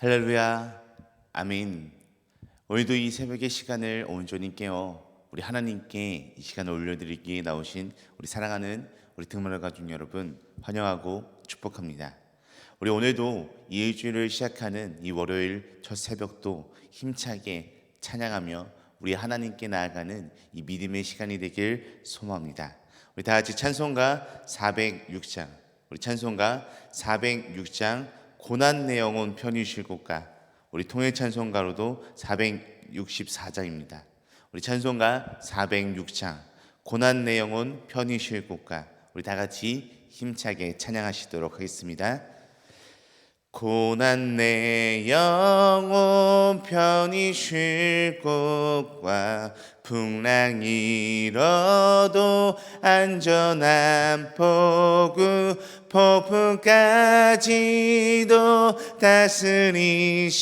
할렐루야, 아멘. 오늘도 이 새벽의 시간을 온전히 깨어 우리 하나님께 이 시간을 올려드리기에 나오신 우리 사랑하는 우리 등문화 가족 여러분 환영하고 축복합니다. 우리 오늘도 이 일주일을 시작하는 이 월요일 첫 새벽도 힘차게 찬양하며 우리 하나님께 나아가는 이 믿음의 시간이 되길 소망합니다. 우리 다 같이 찬송가 406장, 우리 찬송가 406장 고난 내 영혼 편히 쉴 곳가, 우리 통일 찬송가로도 464장입니다. 우리 찬송가 406장 고난 내 영혼 편히 쉴 곳가, 우리 다 같이 힘차게 찬양하시도록 하겠습니다. 고난 내 영혼 편히 쉴 곳과 풍랑 일어도 안전한 포구, 폭풍까지도 다스리시는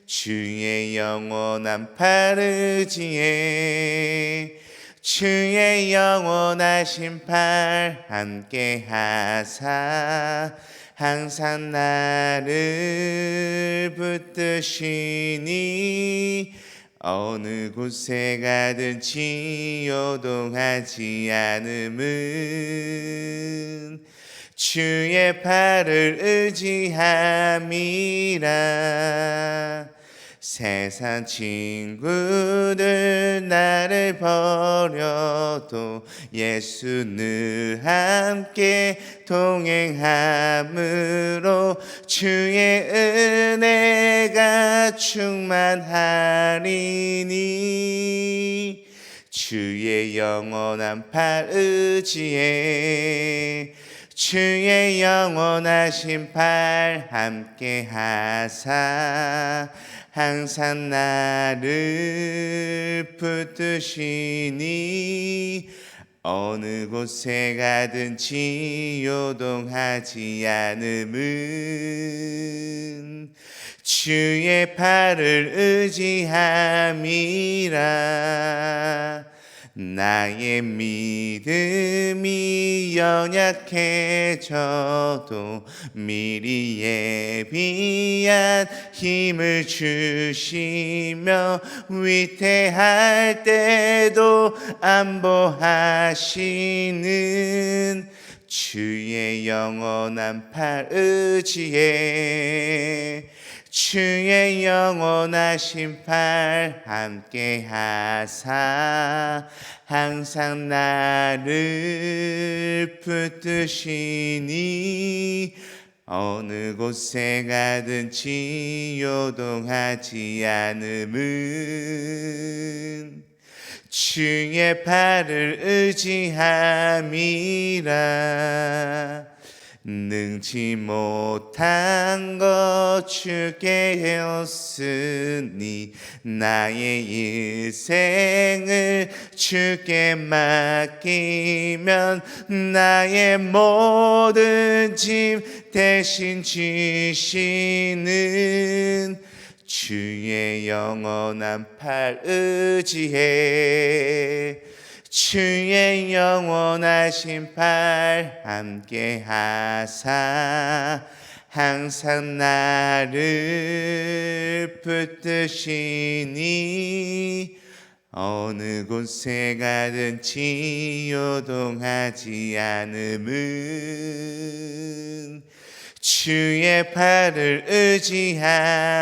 주의 영원한 팔 의지에 주의 영원하신 팔 함께 하사 항상 나를 붙드시니 어느 곳에 가든지 요동하지 않음은 주의 팔을 의지함이라. 세상 친구들 나를 버려도 예수 늘 함께 동행함으로 주의 은혜가 충만하리니 주의 영원한 팔 의지에 주의 영원하신 팔 함께 하사 항상 나를 붙드시니 어느 곳에 가든지 요동하지 않음은 주의 팔을 의지함이라. 나의 믿음이 연약해져도 미리 예비한 힘을 주시며 위태할 때도 안보하시는 주의 영원한 팔 의지에 주의 영원하신 팔 함께 하사 항상 나를 붙드시니 어느 곳에 가든지 요동하지 않음은 주의 팔을 의지함이라. 능치 못한 것 주께 되었으니 나의 일생을 주께 맡기면 나의 모든 짐 대신 지시는 주의 영원한 팔 의지해 주의 영원하신 팔 함께 하사 항상 나를 붙드시니 어느 곳에 가든지 요동하지 않음은 주의 팔을 의지함이라.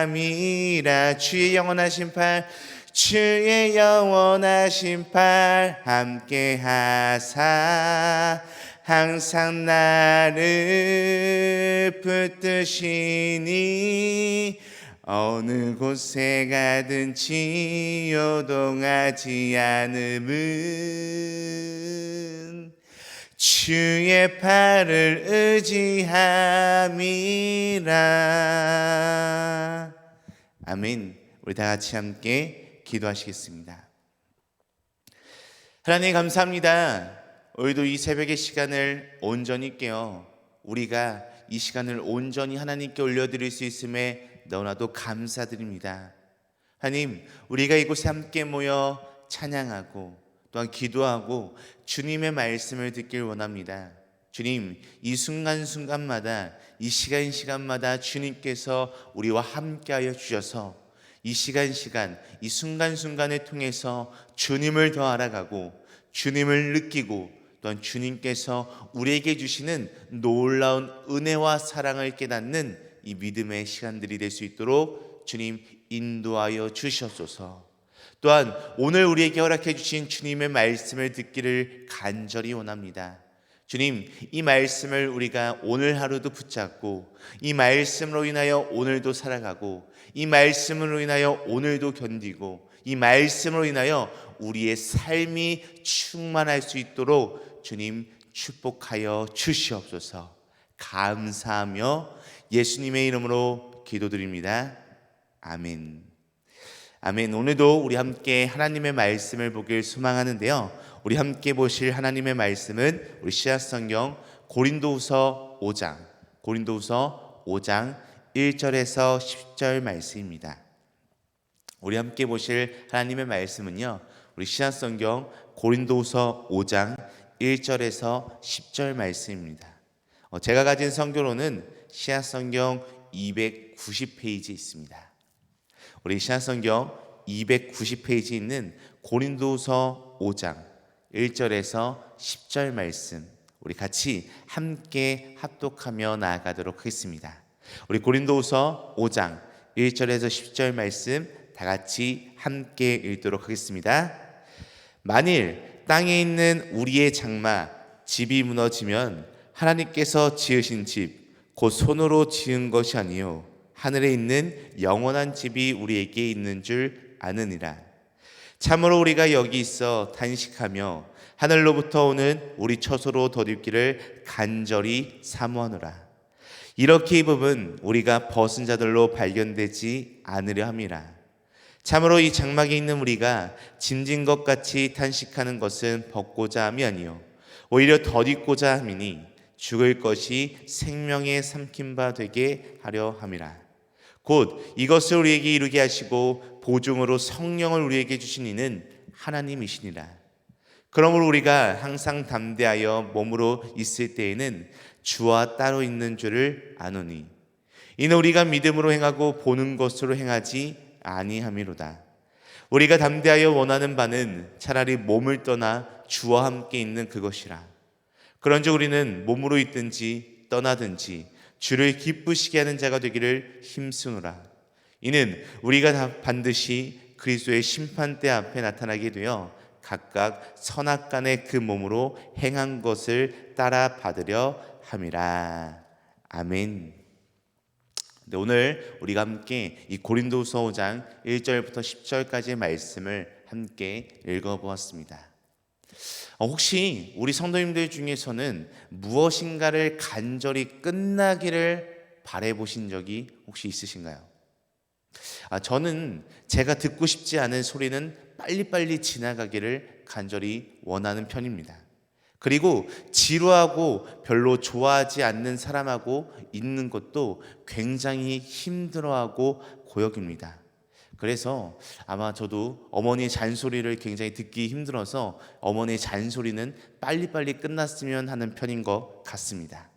주의 영원하신 팔 주의 영원하신 팔 함께 하사 항상 나를 붙드시니 어느 곳에 가든지 요동하지 않음은 주의 팔을 의지함이라. 아멘. 우리 다 같이 함께 기도하시겠습니다. 하나님 감사합니다. 오늘도 이 새벽의 시간을 온전히 깨어 우리가 이 시간을 온전히 하나님께 올려드릴 수 있음에 너무나도 감사드립니다. 하나님, 우리가 이곳에 함께 모여 찬양하고 또한 기도하고 주님의 말씀을 듣길 원합니다. 주님, 이 순간순간마다, 이 시간마다 주님께서 우리와 함께하여 주셔서 이 시간, 이 순간순간을 통해서 주님을 더 알아가고 주님을 느끼고 또한 주님께서 우리에게 주시는 놀라운 은혜와 사랑을 깨닫는 이 믿음의 시간들이 될 수 있도록 주님 인도하여 주시옵소서. 또한 오늘 우리에게 허락해 주신 주님의 말씀을 듣기를 간절히 원합니다. 주님, 이 말씀을 우리가 오늘 하루도 붙잡고 이 말씀으로 인하여 오늘도 살아가고 이 말씀으로 인하여 오늘도 견디고 이 말씀으로 인하여 우리의 삶이 충만할 수 있도록 주님 축복하여 주시옵소서. 감사하며 예수님의 이름으로 기도드립니다. 아멘. 아멘. 오늘도 우리 함께 하나님의 말씀을 보길 소망하는데요, 우리 함께 보실 하나님의 말씀은 우리 씨앗성경 고린도후서 5장 1절에서 10절 말씀입니다. 우리 함께 보실 하나님의 말씀은요, 우리 씨앗성경 고린도후서 5장 1절에서 10절 말씀입니다. 제가 가진 성경로는 씨앗성경 290페이지 있습니다. 우리 씨앗성경 290페이지 있는 고린도후서 5장 1절에서 10절 말씀, 우리 같이 함께 합독하며 나아가도록 하겠습니다. 우리 고린도후서 5장 1절에서 10절 말씀 다 같이 함께 읽도록 하겠습니다. 만일 땅에 있는 우리의 장막 집이 무너지면 하나님께서 지으신 집 곧 손으로 지은 것이 아니요 하늘에 있는 영원한 집이 우리에게 있는 줄 아느니라. 참으로 우리가 여기 있어 단식하며 하늘로부터 오는 우리 처소로 덧입기를 간절히 사모하노라. 이렇게 입음은 우리가 벗은 자들로 발견되지 않으려 함이라. 참으로 이 장막에 있는 우리가 짐진 것 같이 탄식하는 것은 벗고자 함이 아니요 오히려 덧입고자 함이니 죽을 것이 생명에 삼킨 바 되게 하려 함이라. 곧 이것을 우리에게 이루게 하시고 보증으로 성령을 우리에게 주신 이는 하나님이시니라. 그러므로 우리가 항상 담대하여 몸으로 있을 때에는 주와 따로 있는 줄을 아노니 이는 우리가 믿음으로 행하고 보는 것으로 행하지 아니함이로다. 우리가 담대하여 원하는 바는 차라리 몸을 떠나 주와 함께 있는 그것이라. 그런즉 우리는 몸으로 있든지 떠나든지 주를 기쁘시게 하는 자가 되기를 힘쓰노라. 이는 우리가 반드시 그리스도의 심판대 앞에 나타나게 되어 각각 선악간의 그 몸으로 행한 것을 따라 받으려 함이라. 아멘. 오늘 우리가 함께 이 고린도후서 5장 1절부터 10절까지의 말씀을 함께 읽어보았습니다. 혹시 우리 성도님들 중에서는 무엇인가를 간절히 끝나기를 바라보신 적이 혹시 있으신가요? 저는 제가 듣고 싶지 않은 소리는 빨리빨리 지나가기를 간절히 원하는 편입니다. 그리고 지루하고 별로 좋아하지 않는 사람하고 있는 것도 굉장히 힘들어하고 고역입니다. 그래서 아마 저도 어머니의 잔소리를 굉장히 듣기 힘들어서 어머니의 잔소리는 빨리빨리 끝났으면 하는 편인 것 같습니다.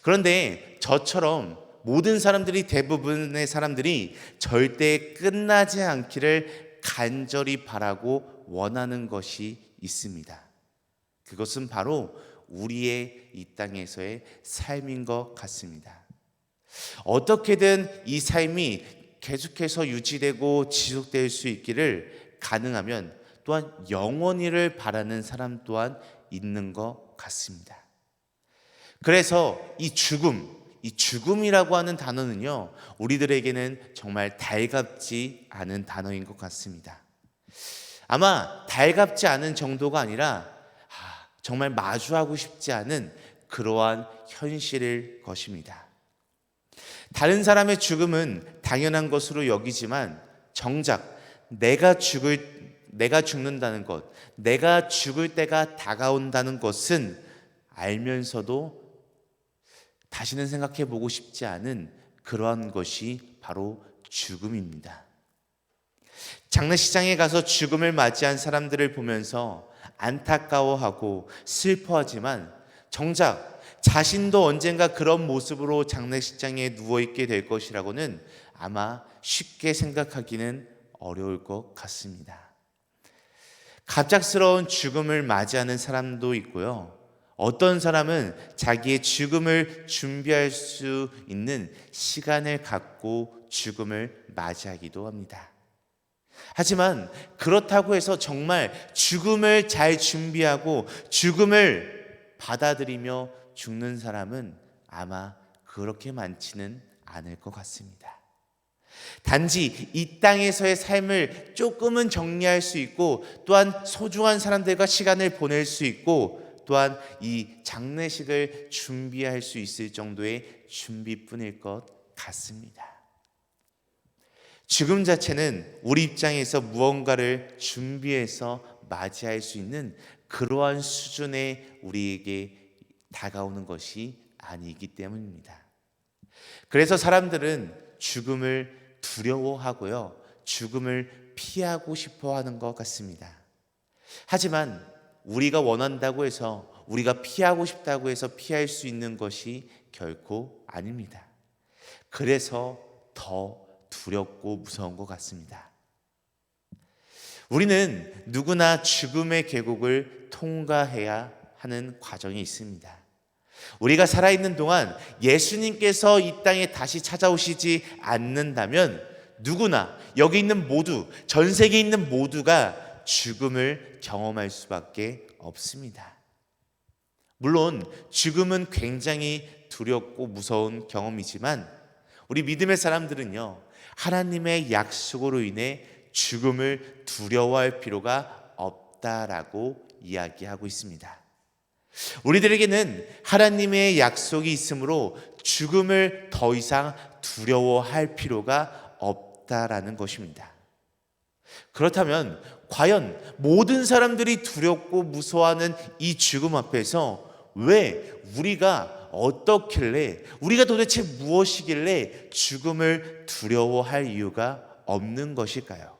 그런데 저처럼 모든 사람들이, 대부분의 사람들이 절대 끝나지 않기를 간절히 바라고 원하는 것이 있습니다. 그것은 바로 우리의 이 땅에서의 삶인 것 같습니다. 어떻게든 이 삶이 계속해서 유지되고 지속될 수 있기를 가능하면 또한 영원히를 바라는 사람 또한 있는 것 같습니다. 그래서 이 죽음이라고 하는 단어는요, 우리들에게는 정말 달갑지 않은 단어인 것 같습니다. 아마 달갑지 않은 정도가 아니라 정말 마주하고 싶지 않은 그러한 현실일 것입니다. 다른 사람의 죽음은 당연한 것으로 여기지만 정작 내가 죽는다는 것, 내가 죽을 때가 다가온다는 것은 알면서도 다시는 생각해 보고 싶지 않은 그러한 것이 바로 죽음입니다. 장례식장에 가서 죽음을 맞이한 사람들을 보면서 안타까워하고 슬퍼하지만 정작 자신도 언젠가 그런 모습으로 장례식장에 누워있게 될 것이라고는 아마 쉽게 생각하기는 어려울 것 같습니다. 갑작스러운 죽음을 맞이하는 사람도 있고요. 어떤 사람은 자기의 죽음을 준비할 수 있는 시간을 갖고 죽음을 맞이하기도 합니다. 하지만 그렇다고 해서 정말 죽음을 잘 준비하고 죽음을 받아들이며 죽는 사람은 아마 그렇게 많지는 않을 것 같습니다. 단지 이 땅에서의 삶을 조금은 정리할 수 있고, 또한 소중한 사람들과 시간을 보낼 수 있고, 또한 이 장례식을 준비할 수 있을 정도의 준비뿐일 것 같습니다. 죽음 자체는 우리 입장에서 무언가를 준비해서 맞이할 수 있는 그러한 수준의 우리에게 다가오는 것이 아니기 때문입니다. 그래서 사람들은 죽음을 두려워하고요, 죽음을 피하고 싶어 하는 것 같습니다. 하지만 우리가 원한다고 해서, 우리가 피하고 싶다고 해서 피할 수 있는 것이 결코 아닙니다. 그래서 더 두렵고 무서운 것 같습니다. 우리는 누구나 죽음의 계곡을 통과해야 하는 과정이 있습니다. 우리가 살아있는 동안 예수님께서 이 땅에 다시 찾아오시지 않는다면 누구나, 여기 있는 모두, 전 세계에 있는 모두가 죽음을 경험할 수밖에 없습니다. 물론 죽음은 굉장히 두렵고 무서운 경험이지만 우리 믿음의 사람들은요, 하나님의 약속으로 인해 죽음을 두려워할 필요가 없다라고 이야기하고 있습니다. 우리들에게는 하나님의 약속이 있으므로 죽음을 더 이상 두려워할 필요가 없다라는 것입니다. 그렇다면 과연 모든 사람들이 두렵고 무서워하는 이 죽음 앞에서 왜 우리가 어떻길래, 우리가 도대체 무엇이길래 죽음을 두려워할 이유가 없는 것일까요?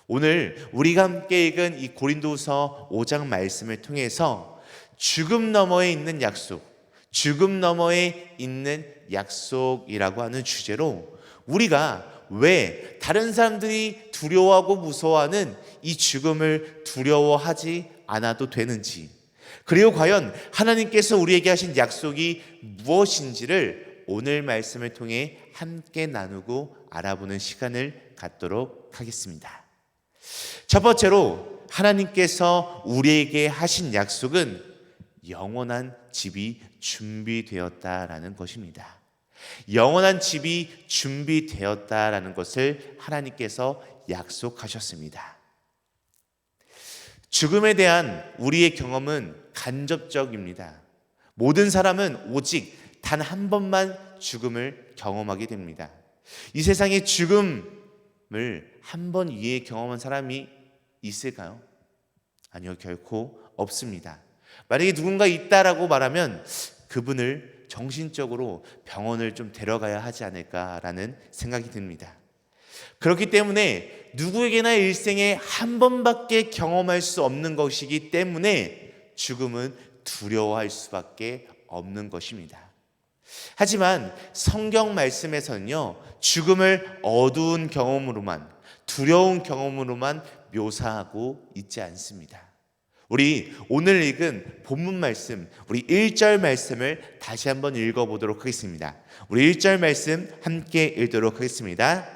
오늘 우리가 함께 읽은 이 고린도후서 5장 말씀을 통해서 죽음 너머에 있는 약속, 죽음 너머에 있는 약속이라고 하는 주제로 우리가 왜 다른 사람들이 두려워하고 무서워하는 이 죽음을 두려워하지 않아도 되는지, 그리고 과연 하나님께서 우리에게 하신 약속이 무엇인지를 오늘 말씀을 통해 함께 나누고 알아보는 시간을 갖도록 하겠습니다. 첫 번째로 하나님께서 우리에게 하신 약속은 영원한 집이 준비되었다라는 것입니다. 영원한 집이 준비되었다라는 것을 하나님께서 약속하셨습니다. 죽음에 대한 우리의 경험은 간접적입니다. 모든 사람은 오직 단 한 번만 죽음을 경험하게 됩니다. 이 세상에 죽음을 한 번 이해 경험한 사람이 있을까요? 아니요, 결코 없습니다. 만약에 누군가 있다라고 말하면 그분을 정신적으로 병원을 좀 데려가야 하지 않을까라는 생각이 듭니다. 그렇기 때문에 누구에게나 일생에 한 번밖에 경험할 수 없는 것이기 때문에 죽음은 두려워할 수밖에 없는 것입니다. 하지만 성경 말씀에서는요, 죽음을 어두운 경험으로만, 두려운 경험으로만 묘사하고 있지 않습니다. 우리 오늘 읽은 본문 말씀, 우리 1절 말씀을 다시 한번 읽어보도록 하겠습니다. 우리 1절 말씀 함께 읽도록 하겠습니다.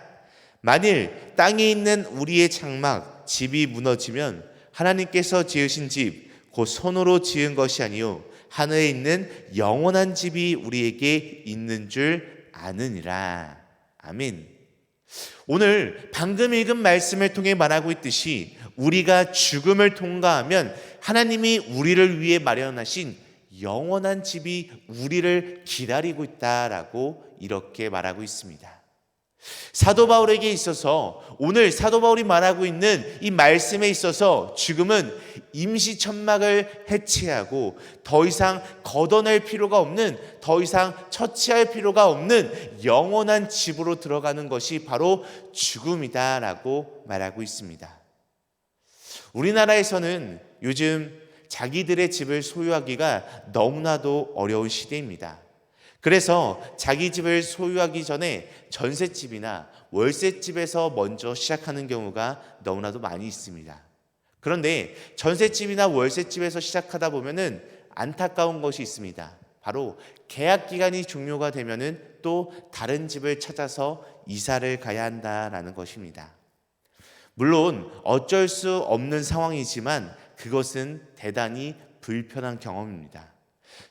만일 땅에 있는 우리의 장막, 집이 무너지면 하나님께서 지으신 집, 곧 손으로 지은 것이 아니요 하늘에 있는 영원한 집이 우리에게 있는 줄 아느니라. 아멘. 오늘 방금 읽은 말씀을 통해 말하고 있듯이 우리가 죽음을 통과하면 하나님이 우리를 위해 마련하신 영원한 집이 우리를 기다리고 있다라고 이렇게 말하고 있습니다. 사도 바울에게 있어서, 오늘 사도 바울이 말하고 있는 이 말씀에 있어서 죽음은 임시천막을 해체하고 더 이상 걷어낼 필요가 없는, 더 이상 처치할 필요가 없는 영원한 집으로 들어가는 것이 바로 죽음이다라고 말하고 있습니다. 우리나라에서는 요즘 자기들의 집을 소유하기가 너무나도 어려운 시대입니다. 그래서 자기 집을 소유하기 전에 전셋집이나 월세집에서 먼저 시작하는 경우가 너무나도 많이 있습니다. 그런데 전셋집이나 월세집에서 시작하다 보면은 안타까운 것이 있습니다. 바로 계약 기간이 종료가 되면은 또 다른 집을 찾아서 이사를 가야 한다라는 것입니다. 물론 어쩔 수 없는 상황이지만 그것은 대단히 불편한 경험입니다.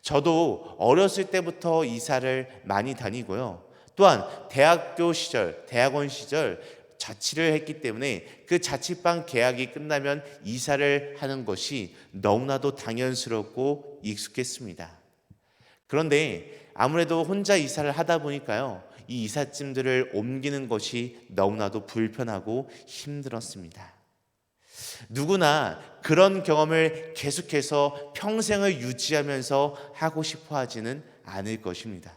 저도 어렸을 때부터 이사를 많이 다니고요. 또한 대학교 시절, 대학원 시절 자취를 했기 때문에 그 자취방 계약이 끝나면 이사를 하는 것이 너무나도 당연스럽고 익숙했습니다. 그런데 아무래도 혼자 이사를 하다 보니까요, 이 이삿짐들을 옮기는 것이 너무나도 불편하고 힘들었습니다. 누구나 그런 경험을 계속해서 평생을 유지하면서 하고 싶어 하지는 않을 것입니다.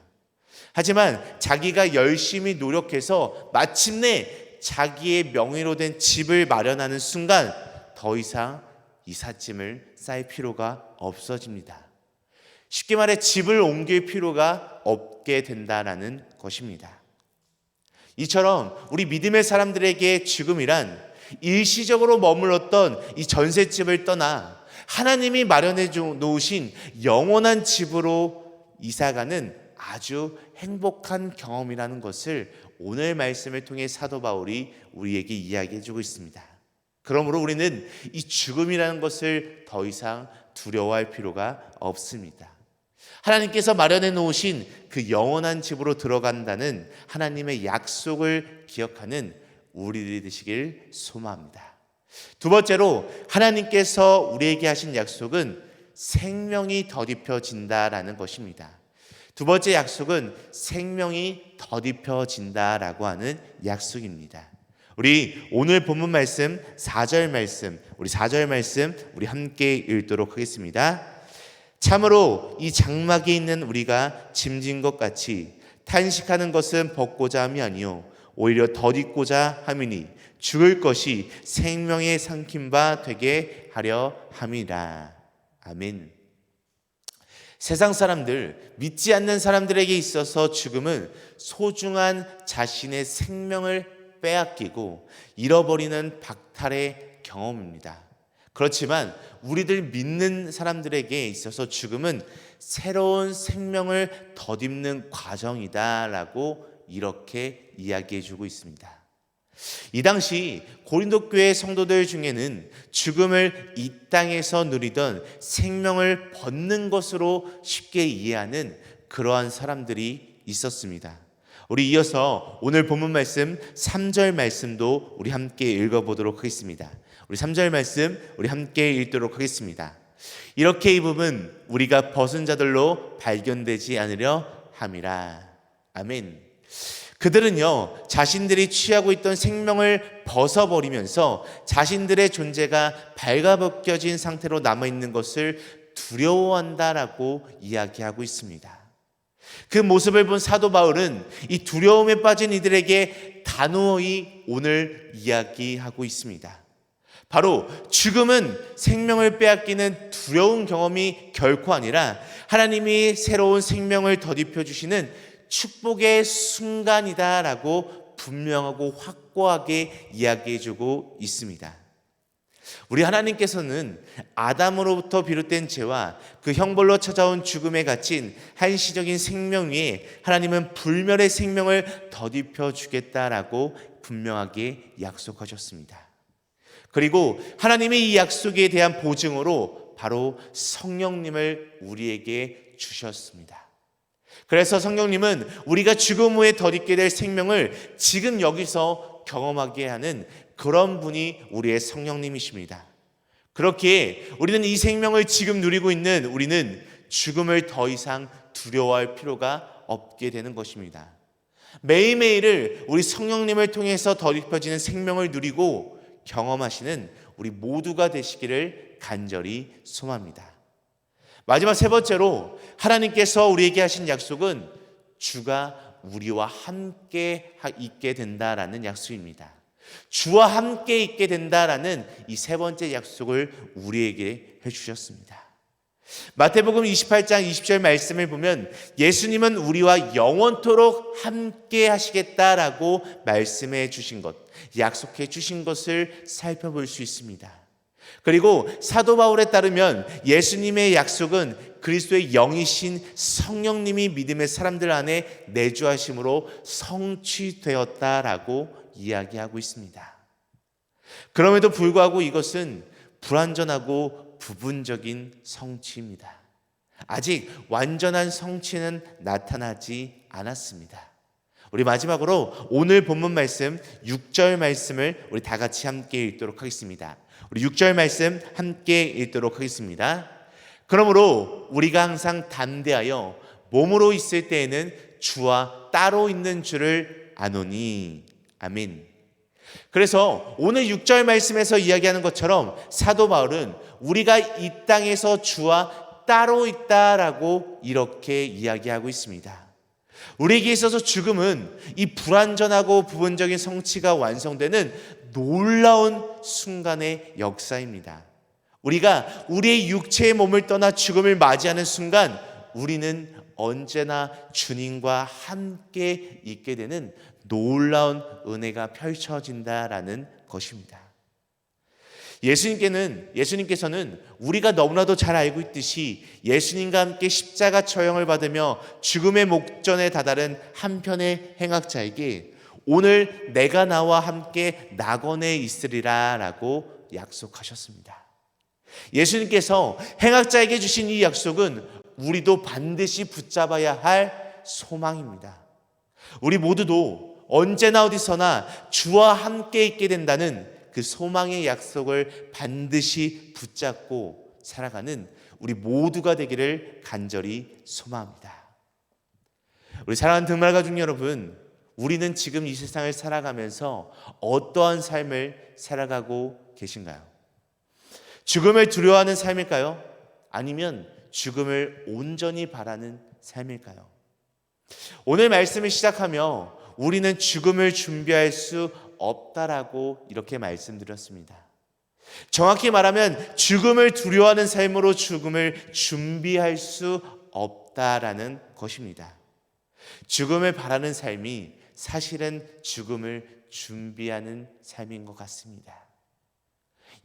하지만 자기가 열심히 노력해서 마침내 자기의 명의로 된 집을 마련하는 순간 더 이상 이삿짐을 쌓을 필요가 없어집니다. 쉽게 말해 집을 옮길 필요가 없게 된다는 것입니다. 이처럼 우리 믿음의 사람들에게 죽음이란 일시적으로 머물렀던 이 전셋집을 떠나 하나님이 마련해 놓으신 영원한 집으로 이사가는 아주 행복한 경험이라는 것을 오늘 말씀을 통해 사도 바울이 우리에게 이야기해 주고 있습니다. 그러므로 우리는 이 죽음이라는 것을 더 이상 두려워할 필요가 없습니다. 하나님께서 마련해 놓으신 그 영원한 집으로 들어간다는 하나님의 약속을 기억하는 우리들이 되시길 소망합니다. 두 번째로 하나님께서 우리에게 하신 약속은 생명이 덧입혀진다라는 것입니다. 두 번째 약속은 생명이 덧입혀진다라고 하는 약속입니다. 우리 오늘 본문 말씀 4절 말씀, 우리 함께 읽도록 하겠습니다. 참으로 이 장막에 있는 우리가 짐진 것 같이 탄식하는 것은 벗고자 함이 아니요 오히려 덧입고자 함이니 죽을 것이 생명에 삼킨 바 되게 하려 함이라. 아멘. 세상 사람들, 믿지 않는 사람들에게 있어서 죽음은 소중한 자신의 생명을 빼앗기고 잃어버리는 박탈의 경험입니다. 그렇지만 우리들 믿는 사람들에게 있어서 죽음은 새로운 생명을 덧입는 과정이다라고 이렇게 이야기해 주고 있습니다. 이 당시 고린도 교회 성도들 중에는 죽음을 이 땅에서 누리던 생명을 벗는 것으로 쉽게 이해하는 그러한 사람들이 있었습니다. 우리 이어서 오늘 본문 말씀 3절 말씀도 우리 함께 읽어보도록 하겠습니다. 우리 3절 말씀 우리 함께 읽도록 하겠습니다. 이렇게 입음은 우리가 벗은 자들로 발견되지 않으려 함이라. 아멘. 그들은요, 자신들이 취하고 있던 생명을 벗어버리면서 자신들의 존재가 발가벗겨진 상태로 남아있는 것을 두려워한다라고 이야기하고 있습니다. 그 모습을 본 사도 바울은 이 두려움에 빠진 이들에게 단호히 오늘 이야기하고 있습니다. 바로 죽음은 생명을 빼앗기는 두려운 경험이 결코 아니라 하나님이 새로운 생명을 덧입혀 주시는 축복의 순간이다라고 분명하고 확고하게 이야기해주고 있습니다. 우리 하나님께서는 아담으로부터 비롯된 죄와 그 형벌로 찾아온 죽음에 갇힌 한시적인 생명 위에 하나님은 불멸의 생명을 덧입혀 주겠다라고 분명하게 약속하셨습니다. 그리고 하나님의 이 약속에 대한 보증으로 바로 성령님을 우리에게 주셨습니다. 그래서 성령님은 우리가 죽음 후에 덧입게 될 생명을 지금 여기서 경험하게 하는 그런 분이 우리의 성령님이십니다. 그렇기에 우리는 이 생명을 지금 누리고 있는 우리는 죽음을 더 이상 두려워할 필요가 없게 되는 것입니다. 매일매일을 우리 성령님을 통해서 덧입혀지는 생명을 누리고 경험하시는 우리 모두가 되시기를 간절히 소망합니다. 마지막 세 번째로 하나님께서 우리에게 하신 약속은 주가 우리와 함께 있게 된다라는 약속입니다. 주와 함께 있게 된다라는 이 세 번째 약속을 우리에게 해주셨습니다. 마태복음 28장 20절 말씀을 보면 예수님은 우리와 영원토록 함께 하시겠다라고 말씀해 주신 것, 약속해 주신 것을 살펴볼 수 있습니다. 그리고 사도 바울에 따르면 예수님의 약속은 그리스도의 영이신 성령님이 믿음의 사람들 안에 내주하심으로 성취되었다라고 이야기하고 있습니다. 그럼에도 불구하고 이것은 불완전하고 부분적인 성취입니다. 아직 완전한 성취는 나타나지 않았습니다. 우리 마지막으로 오늘 본문 말씀 6절 말씀을 우리 다 같이 함께 읽도록 하겠습니다. 우리 6절 말씀 함께 읽도록 하겠습니다. 그러므로 우리가 항상 담대하여 몸으로 있을 때에는 주와 따로 있는 줄을 아노니. 아멘. 그래서 오늘 6절 말씀에서 이야기하는 것처럼 사도 바울은 우리가 이 땅에서 주와 따로 있다라고 이렇게 이야기하고 있습니다. 우리에게 있어서 죽음은 이 불완전하고 부분적인 성취가 완성되는 놀라운 순간의 역사입니다. 우리가 우리의 육체의 몸을 떠나 죽음을 맞이하는 순간 우리는 언제나 주님과 함께 있게 되는 놀라운 은혜가 펼쳐진다라는 것입니다. 예수님께서는 우리가 너무나도 잘 알고 있듯이 예수님과 함께 십자가 처형을 받으며 죽음의 목전에 다다른 한편의 행악자에게 오늘 내가 나와 함께 낙원에 있으리라 라고 약속하셨습니다. 예수님께서 행악자에게 주신 이 약속은 우리도 반드시 붙잡아야 할 소망입니다. 우리 모두도 언제나 어디서나 주와 함께 있게 된다는 그 소망의 약속을 반드시 붙잡고 살아가는 우리 모두가 되기를 간절히 소망합니다. 우리 사랑하는 등말가족 여러분, 우리는 지금 이 세상을 살아가면서 어떠한 삶을 살아가고 계신가요? 죽음을 두려워하는 삶일까요? 아니면 죽음을 온전히 바라는 삶일까요? 오늘 말씀을 시작하며 우리는 죽음을 준비할 수 없다라고 이렇게 말씀드렸습니다. 정확히 말하면 죽음을 두려워하는 삶으로 죽음을 준비할 수 없다라는 것입니다. 죽음을 바라는 삶이 사실은 죽음을 준비하는 삶인 것 같습니다.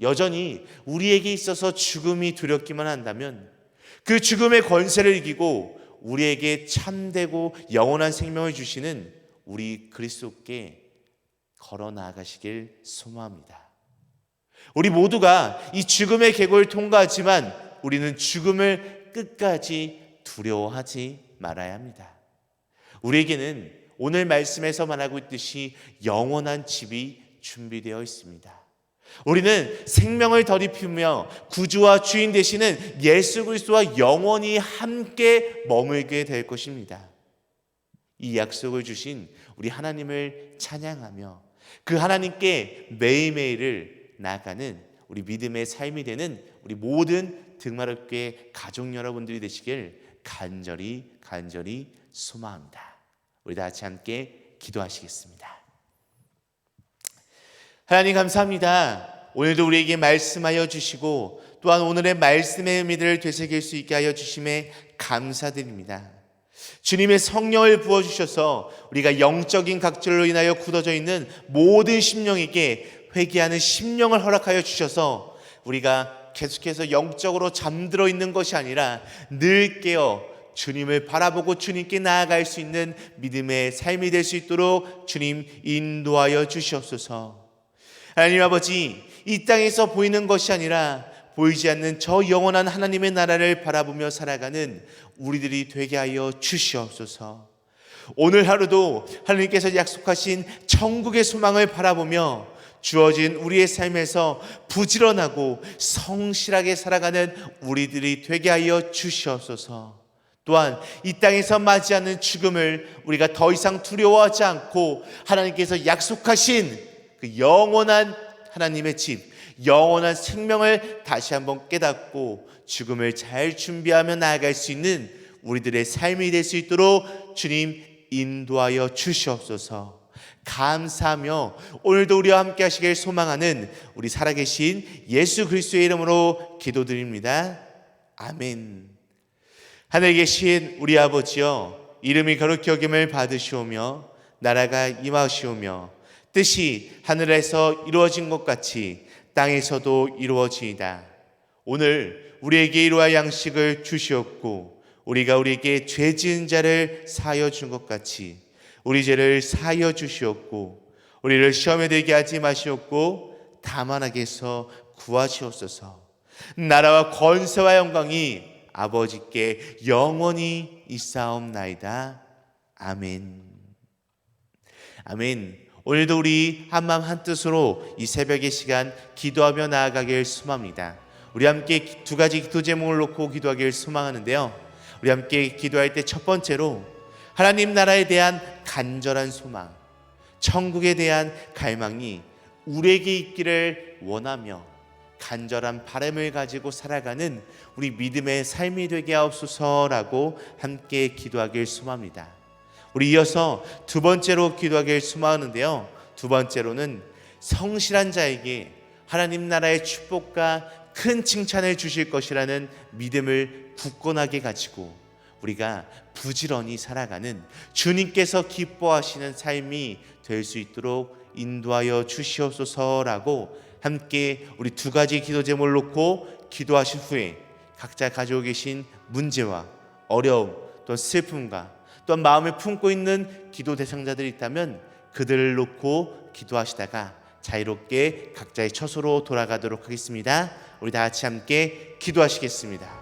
여전히 우리에게 있어서 죽음이 두렵기만 한다면 그 죽음의 권세를 이기고 우리에게 참되고 영원한 생명을 주시는 우리 그리스도께 걸어 나아가시길 소망합니다. 우리 모두가 이 죽음의 계곡을 통과하지만 우리는 죽음을 끝까지 두려워하지 말아야 합니다. 우리에게는 오늘 말씀에서 말하고 있듯이 영원한 집이 준비되어 있습니다. 우리는 생명을 더럽히며 구주와 주인 되시는 예수 그리스도와 영원히 함께 머물게 될 것입니다. 이 약속을 주신 우리 하나님을 찬양하며 그 하나님께 매일매일을 나아가는 우리 믿음의 삶이 되는 우리 모든 등마렵교회 가족 여러분들이 되시길 간절히 소망합니다. 우리 다 같이 함께 기도하시겠습니다. 하나님 감사합니다. 오늘도 우리에게 말씀하여 주시고 또한 오늘의 말씀의 의미들을 되새길 수 있게 하여 주심에 감사드립니다. 주님의 성령을 부어주셔서 우리가 영적인 각질로 인하여 굳어져 있는 모든 심령에게 회개하는 심령을 허락하여 주셔서 우리가 계속해서 영적으로 잠들어 있는 것이 아니라 늘 깨어 주님을 바라보고 주님께 나아갈 수 있는 믿음의 삶이 될 수 있도록 주님 인도하여 주시옵소서. 하나님 아버지, 이 땅에서 보이는 것이 아니라 보이지 않는 저 영원한 하나님의 나라를 바라보며 살아가는 우리들이 되게 하여 주시옵소서. 오늘 하루도 하나님께서 약속하신 천국의 소망을 바라보며 주어진 우리의 삶에서 부지런하고 성실하게 살아가는 우리들이 되게 하여 주시옵소서. 또한 이 땅에서 맞이하는 죽음을 우리가 더 이상 두려워하지 않고 하나님께서 약속하신 그 영원한 하나님의 집, 영원한 생명을 다시 한번 깨닫고 죽음을 잘 준비하며 나아갈 수 있는 우리들의 삶이 될 수 있도록 주님 인도하여 주시옵소서. 감사하며 오늘도 우리와 함께 하시길 소망하는 우리 살아계신 예수 그리스도의 이름으로 기도드립니다. 아멘. 하늘에 계신 우리 아버지여, 이름이 거룩히 여김을 받으시오며 나라가 임하시오며 뜻이 하늘에서 이루어진 것 같이 땅에서도 이루어지이다. 오늘 우리에게 이러한 양식을 주시옵고 우리가 우리에게 죄 지은 자를 사하여 준 것 같이 우리 죄를 사하여 주시옵고 우리를 시험에 들게 하지 마시옵고 다만 악에서 구하시옵소서. 나라와 권세와 영광이 아버지께 영원히 있사옵나이다. 아멘. 아멘. 오늘도 우리 한마음 한뜻으로 이 새벽의 시간 기도하며 나아가길 소망합니다. 우리 함께 두 가지 기도 제목을 놓고 기도하길 소망하는데요, 우리 함께 기도할 때 첫 번째로 하나님 나라에 대한 간절한 소망, 천국에 대한 갈망이 우리에게 있기를 원하며 간절한 바람을 가지고 살아가는 우리 믿음의 삶이 되게 하옵소서라고 함께 기도하길 소망합니다. 우리 이어서 두 번째로 기도하길 소망하는데요, 두 번째로는 성실한 자에게 하나님 나라의 축복과 큰 칭찬을 주실 것이라는 믿음을 굳건하게 가지고 우리가 부지런히 살아가는 주님께서 기뻐하시는 삶이 될 수 있도록 인도하여 주시옵소서라고 함께 우리 두 가지 기도 제목을 놓고 기도하신 후에 각자 가지고 계신 문제와 어려움 또 슬픔과 또 마음에 품고 있는 기도 대상자들이 있다면 그들을 놓고 기도하시다가 자유롭게 각자의 처소로 돌아가도록 하겠습니다. 우리 다 같이 함께 기도하시겠습니다.